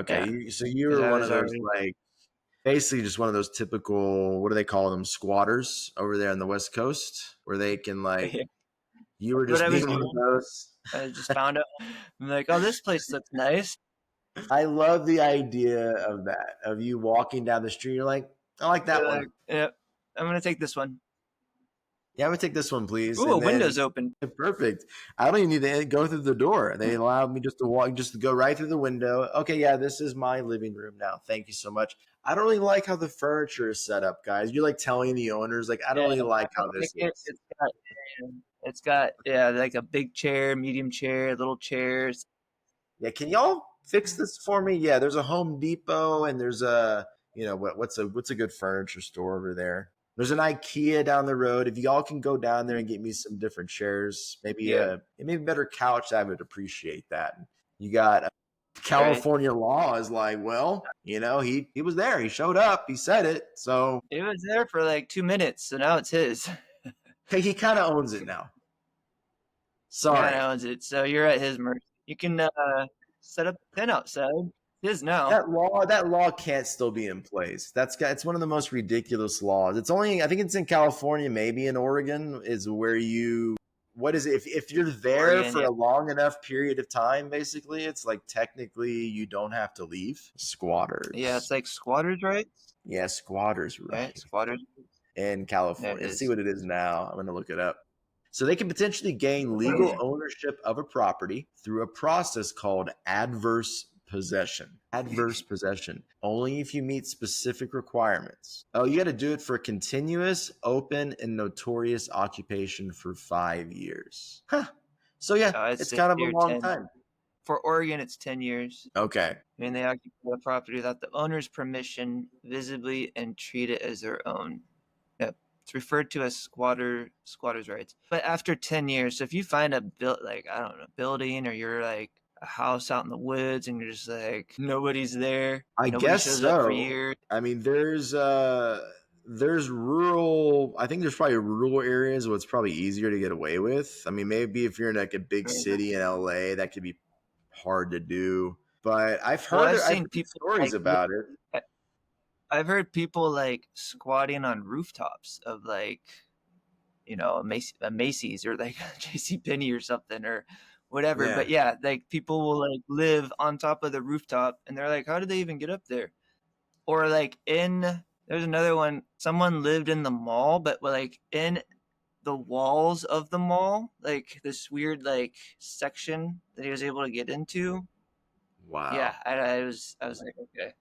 Okay, Yeah, so you because were I one was of those already. like basically just one of those typical, what do they call them, squatters over there on the West Coast, where they can like, you were What just I was being one of doing, those. I just found out. I'm like, oh, this place looks nice. I love the idea of that, of you walking down the street. You're like, I like that You're one. like, yep, I'm gonna take this one. Yeah, I would take this one, please. Ooh, a And then window's open. perfect. I don't even need to go through the door. They allowed me just to walk, just to go right through the window. Okay, yeah, this is my living room now. Thank you so much. I don't really like how the furniture is set up, guys. You're like telling the owners, like, I don't Yeah, really I like how don't like this it. is. It's got yeah, like a big chair, medium chair, little chairs. Yeah, can y'all fix this for me? Yeah, there's a Home Depot and there's a, what's a good furniture store over there? There's an IKEA down the road. If y'all can go down there and get me some different chairs, Yeah, maybe a better couch, I would appreciate that. You got right. California law is like, well, he was there. He showed up. He said it. So It was there for like 2 minutes, so now it's his. hey, he kind of owns it now. Kind Sorry. of owns it, so you're at his mercy. You can set up a tent outside. His now. That law can't still be in place. It's one of the most ridiculous laws. It's only, I think it's in California, maybe in Oregon, is where what is it? If you're there Oregon, for yeah, a long enough period of time, basically, it's like technically you don't have to leave. yeah. It's Squatters. like squatters' rights, Yeah, squatters, right? right? Squatters. In There it California. Let's see is. what it is now. I'm going to look it up. So they can potentially gain legal Hmm. ownership of a property through a process called adverse possession. Adverse possession. Only if you meet specific requirements. Oh, you got to do it for a continuous, open, and notorious occupation for 5 years. Huh. So yeah, It's it's six kind of a year long 10. time. For Oregon, it's 10 years. Okay. I mean, they occupy the property without the owner's permission, visibly, and treat it as their own. Yep. It's referred to as squatters' rights. But after 10 years, so if you find like, I don't know, building, or you're like a house out in the woods and you're just like, nobody's there, I nobody guess shows up for so. years. I mean, there's rural. I think there's probably rural areas where it's probably easier to get away with. I mean, maybe if you're in like a big city in LA, that could be hard to do. But Well, I've heard stories about it. I've heard people like squatting on rooftops of like, a Macy's or like a J.C. Penney or something or whatever. But Yeah, yeah, like people will like live on top of the rooftop and they're like, how did they even get up there? Or like there's another one, someone lived in the mall, but like in the walls of the mall, like this weird like section that he was able to get into. Yeah, wow. I was like, okay.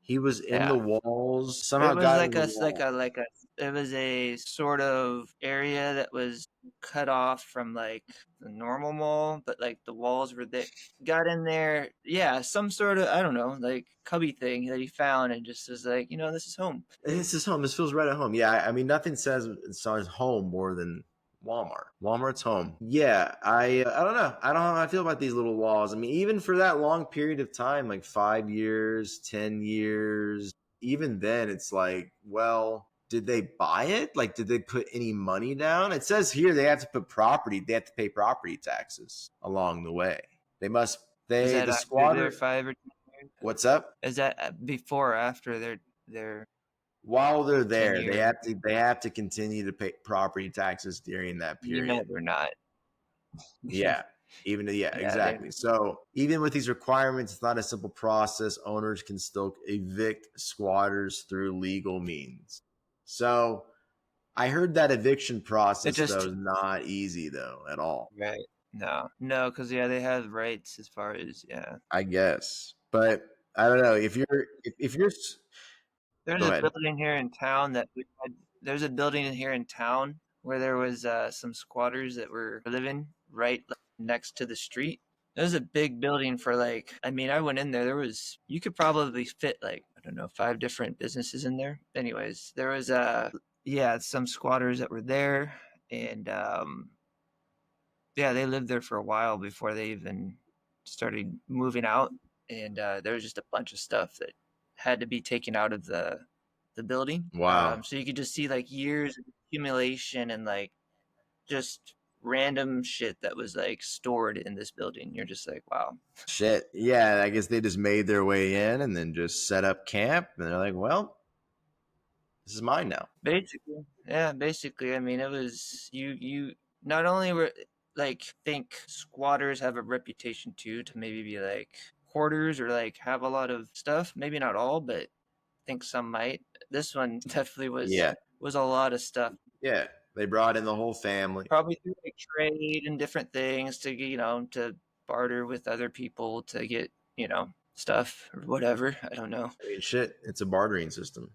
He was in the Yeah. walls. It Somehow was got in like the a wall. it was a sort of area that was cut off from like the normal mall, but like the walls were there. Got in there, yeah, some sort of, I don't know, like cubby thing that he found and just was like, this is home. This is home. This feels right at home. Yeah, I mean, nothing says it says home more than Walmart. Walmart's home. Yeah, I don't know. I don't know how I feel about these little laws. I mean, even for that long period of time, like 5 years, 10 years, even then, it's like, well, did they buy it? Like, did they put any money down? It says here they have to they have to pay property taxes along the way. They must. Is They that the after their squatter. 5 or 10 years? What's up? Is that before or after their While they're ten there, year? they have to continue to pay property taxes during that You know period. they're not. Yeah. Yeah, Yeah, they. exactly. So even with these requirements, it's not a simple process. Owners can still evict squatters through legal means. So I heard that eviction It process though just is not easy though at all. right. No, because yeah, they have rights as far as yeah. I guess, but I don't know if you're. There's Go a ahead. building here in town that we had. There's a building in here in town where there was some squatters that were living right next to the street. It was a big building for like. I mean, I went in there. You could probably fit like, I don't know, 5 different businesses in there. Anyways, there was yeah, some squatters that were there, and yeah, they lived there for a while before they even started moving out, and there was just a bunch of stuff that had to be taken out of the building. Wow. So you could just see like years of accumulation and like just random shit that was like stored in this building. You're just like, wow. Shit. Yeah, I guess they just made their way in and then just set up camp. And they're like, well, this is mine now. Basically, yeah, basically. I mean, it was you not only were like think squatters have a reputation too to maybe be like hoarders or like have a lot of stuff. Maybe not all, but I think some might. This one definitely Yeah. was a lot of stuff. Yeah. They brought in the whole family. Probably through like trade and different things to to barter with other people to get stuff or whatever. I don't know. I mean, shit, it's a bartering system.